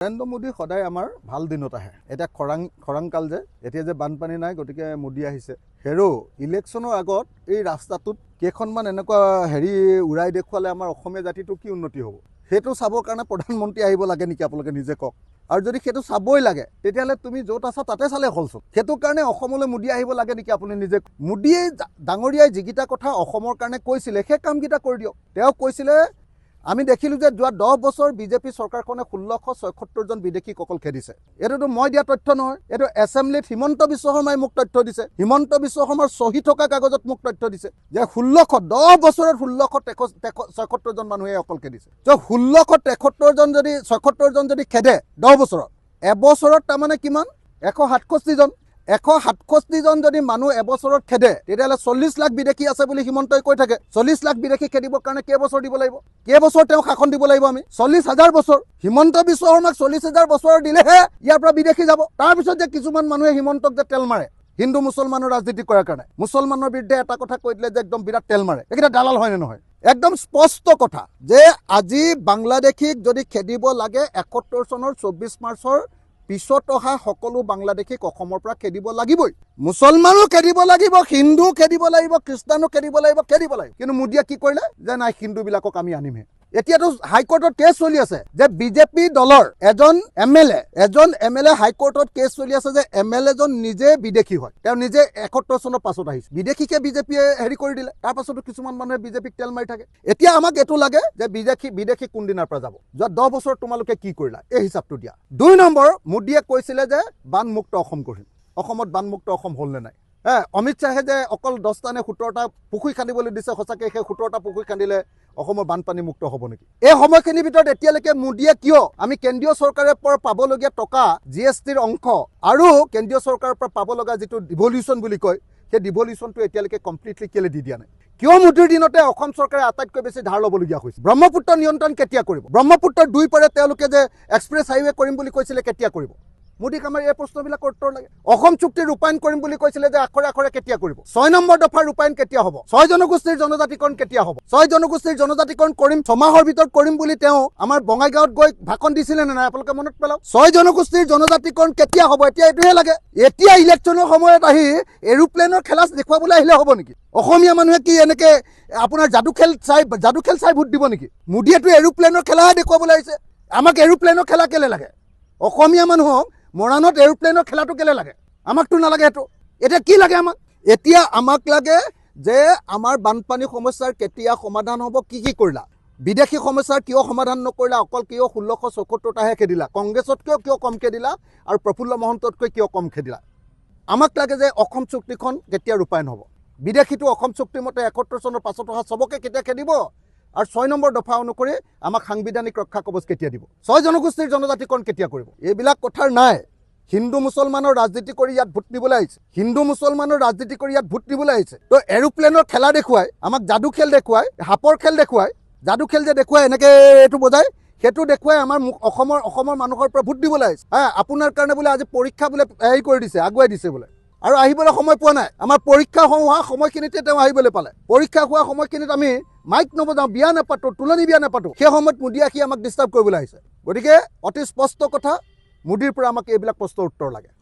নৰেন্দ্ৰ মোদী সদায় আমাৰ ভাল দিনত আহে। এটা খৰাং কাল যে এতিয়া যে বানপানী নাই, গতিকে মোদী আহিছে। হেৰো ইলেকশ্যনৰ আগত এই ৰাস্তাটোত কেইখনমান এনেকুৱা উৰাই দেখুৱালে আমাৰ অসমীয়া জাতিটো কি উন্নতি হ'ব, সেইটো চাবৰ কাৰণে প্ৰধানমন্ত্ৰী আহিব লাগে নেকি? আপোনালোকে নিজে কওক। আৰু যদি সেইটো চাবই লাগে তেতিয়াহ'লে তুমি য'ত আছা তাতে চালে হ'লচোন। সেইটো কাৰণে অসমলৈ মোদী আহিব লাগে নেকি? আপুনি নিজে মোদীয়ে ডাঙৰীয়াই যিকেইটা কথা অসমৰ কাৰণে কৈছিলে সেই কামকেইটা কৰি দিয়ক। তেওঁ কৈছিলে, আমি দেখিলোঁ যে যোৱা 10 বছৰ বিজেপি চৰকাৰখনে 1676 জন বিদেশীক অকল খেদিছে। এইটোতো মই দিয়া তথ্য নহয়, এইটো এছেম্বলিত হিমন্ত বিশ্ব শৰ্মাই মোক তথ্য দিছে। হিমন্ত বিশ্ব শৰ্মাৰ চহী থকা কাগজত মোক তথ্য দিছে যে 10 বছৰত 1676 জন মানুহে অকল খেদিছে। 1676 জন যদি খেদে 10 বছৰত, এবছৰত তাৰমানে কিমান? 167 জন। 167 জন যদি মানুহ এবছৰত খেদে, তেতিয়াহ'লে 40 লাখ বিদেশী আছে বুলি হিমন্তই কৈ থাকে। 40 লাখ বিদেশী খেদিবৰ কাৰণে কেইবছৰ দিব লাগিব? কেইবছৰ তেওঁ শাসন দিব লাগিব? আমি 40,000 বছৰ। হিমন্ত বিশ্ব শৰ্মাক 40,000 বছৰ দিলেহে ইয়াৰ পৰা বিদেশী যাব। তাৰপিছত যে কিছুমান মানুহে হিমন্তক যে তেল মাৰে হিন্দু মুছলমানৰ ৰাজনীতি কৰাৰ কাৰণে, মুছলমানৰ বিৰুদ্ধে এটা কথা কৈ দিলে যে একদম বিৰাট তেল মাৰে, এইকেইটা দালাল হয়নে নহয়? একদম স্পষ্ট কথা যে আজি বাংলাদেশীক যদি খেদিব লাগে 71 চনৰ 24 মাৰ্চৰ পিছত অহা সকলো বাংলাদেশীক অসমৰ পৰা খেদিব লাগিবই। মুছলমানো খেদিব লাগিব, হিন্দু খেদিব লাগিব, খ্ৰীষ্টানো খেদিব লাগিব। কিন্তু মোদীয়ে কি কৰিলে যে নাই, হিন্দুবিলাকক আমি আনিমহে। এতিয়াতো হাইকোৰ্টত কেছ চলি আছে যে বিজেপি দলৰ এজন এম এল এ হাইকোৰ্টত কেছ চলি আছে যে MLA জন নিজে বিদেশী হয়। তেওঁ নিজে 71 চনৰ পাছত আহিছে, বিদেশীকে বিজেপিয়ে কৰি দিলে। তাৰ পাছতো কিছুমান মানুহে বিজেপিক তেল মাৰি থাকে। এতিয়া আমাক এইটো লাগে যে বিদেশী কোনদিনাৰ পৰা যাব? যোৱা 10 বছৰ তোমালোকে কি কৰিলা, এই হিচাপটো দিয়া। 2 নম্বৰ, মোদীয়ে কৈছিলে যে বানমুক্ত অসম কৰিম। অসমত বানমুক্ত অসম হ'ল নে নাই? অমিত শ্বাহে যে অকল 10টা নে 17টা পুখুৰী খান্দিবলৈ দিছে, সঁচাকৈ সেই 17টা পুখুৰী খান্দিলে অসমৰ বানপানী মুক্ত হ'ব নেকি? এই সময়খিনিৰ ভিতৰত এতিয়ালৈকে মোদীয়ে কিয় আমি কেন্দ্ৰীয় চৰকাৰৰ পৰা পাবলগীয়া টকা, GSTৰ অংশ আৰু কেন্দ্ৰীয় চৰকাৰৰ পৰা পাব লগা যিটো ডিভলিউশ্যন বুলি কয়, সেই ডিভলিউশ্যনটো এতিয়ালৈকে কমপ্লিটলি কেলে দি দিয়া নাই? কিয় মোদীৰ দিনতে অসম চৰকাৰে আটাইতকৈ বেছি ধাৰ ল'বলগীয়া হৈছে? ব্ৰহ্মপুত্ৰ নিয়ন্ত্ৰণ কেতিয়া কৰিব? ব্ৰহ্মপুত্ৰৰ 2 পাৰে তেওঁলোকে যে এক্সপ্ৰেছ হাইৱে কৰিম বুলি কৈছিলে, কেতিয়া কৰিব? মোদীক আমাৰ এই প্ৰশ্নবিলাকৰ উত্তৰ লাগে। অসম চুক্তি ৰূপায়ণ কৰিম বুলি কৈছিলে যে আখৰে আখৰে কেতিয়া কৰিব? 6 নম্বৰ দফাৰ ৰূপায়ণ কেতিয়া হ'ব? 6 জনগোষ্ঠীৰ জনজাতিকৰণ কেতিয়া হ'ব? 6 জনগোষ্ঠীৰ জনজাতিকৰণ কৰিম 6 মাহৰ ভিতৰত কৰিম বুলি তেওঁ আমাৰ বঙাইগাঁৱত গৈ ভাষণ দিছিলে নে নাই? আপোনালোকে মনত পেলাওক। 6 জনগোষ্ঠীৰ জনজাতিকৰণ কেতিয়া হ'ব? এতিয়া এইটোহে লাগে। এতিয়া ইলেকশ্যনৰ সময়ত আহি এৰোপ্লেনৰ খেলা দেখুৱাবলৈ আহিলে হ'ব নেকি? অসমীয়া মানুহে কি এনেকে আপোনাৰ যাদু খেল চাই ভোট দিব নেকি? মোদীয়েতো এৰোপ্লেনৰ খেলাহে দেখুৱাবলৈ আহিছে। আমাক এৰোপ্লেনৰ খেলা কেলে লাগে? অসমীয়া মানুহক মৰাণত এৰোপ্লেনৰ খেলাটো কেলে লাগে? আমাকতো নালাগে সেইটো। এতিয়া কি লাগে আমাক? এতিয়া আমাক লাগে যে আমাৰ বানপানী সমস্যাৰ কেতিয়া সমাধান হ'ব? কি কৰিলা? বিদেশী সমস্যাৰ কিয় সমাধান নকৰিলা? অকল কিয় 1676টাহে খেদিলা? কংগ্ৰেছতকৈ কিয় কমকৈ দিলা? আৰু প্ৰফুল্ল মহন্ততকৈ কিয় কম খেদিলা? আমাক লাগে যে অসম চুক্তিখন কেতিয়া ৰূপায়ণ হ'ব? বিদেশীটো অসম চুক্তিৰ মতে 71 চনৰ পাছত অহা চবকে কেতিয়া খেদিব? আৰু 6 নম্বৰ দফা অনুসৰি আমাক সাংবিধানিক ৰক্ষা কবচ কেতিয়া দিব? 6 জনগোষ্ঠীৰ জনজাতিকৰণ কেতিয়া কৰিব? এইবিলাক কথাৰ নাই। হিন্দু মুছলমানৰ ৰাজনীতি কৰি ইয়াত ভোট দিবলৈ আহিছে। তো এৰোপ্লেনৰ খেলা দেখুৱাই, আমাক যাদু খেল দেখুৱাই, হাপৰ খেল দেখুৱাই, যাদু খেল যে দেখুৱাই এনেকে এইটো বজাই, সেইটো দেখুৱাই আমাৰ অসমৰ মানুহৰ পৰা ভোট দিবলৈ আহিছে। আপোনাৰ কাৰণে বোলে আজি পৰীক্ষা বোলে কৰি দিছে, আগুৱাই দিছে বোলে, আৰু আহিবলৈ সময় পোৱা নাই। আমাৰ পৰীক্ষা হোৱা সময়খিনিতে তেওঁ আহিবলৈ পালে। পৰীক্ষা হোৱা সময়খিনিত আমি মাইক নবজাওঁ, বিয়া নাপাতো, তুলনি বিয়া নাপাতো, সেই সময়ত মোদী আহি আমাক ডিষ্টাৰ্ব কৰিবলৈ আহিছে। গতিকে অতি স্পষ্ট কথা, মোদীৰ পৰা আমাক এইবিলাক প্ৰশ্নৰ উত্তৰ লাগে।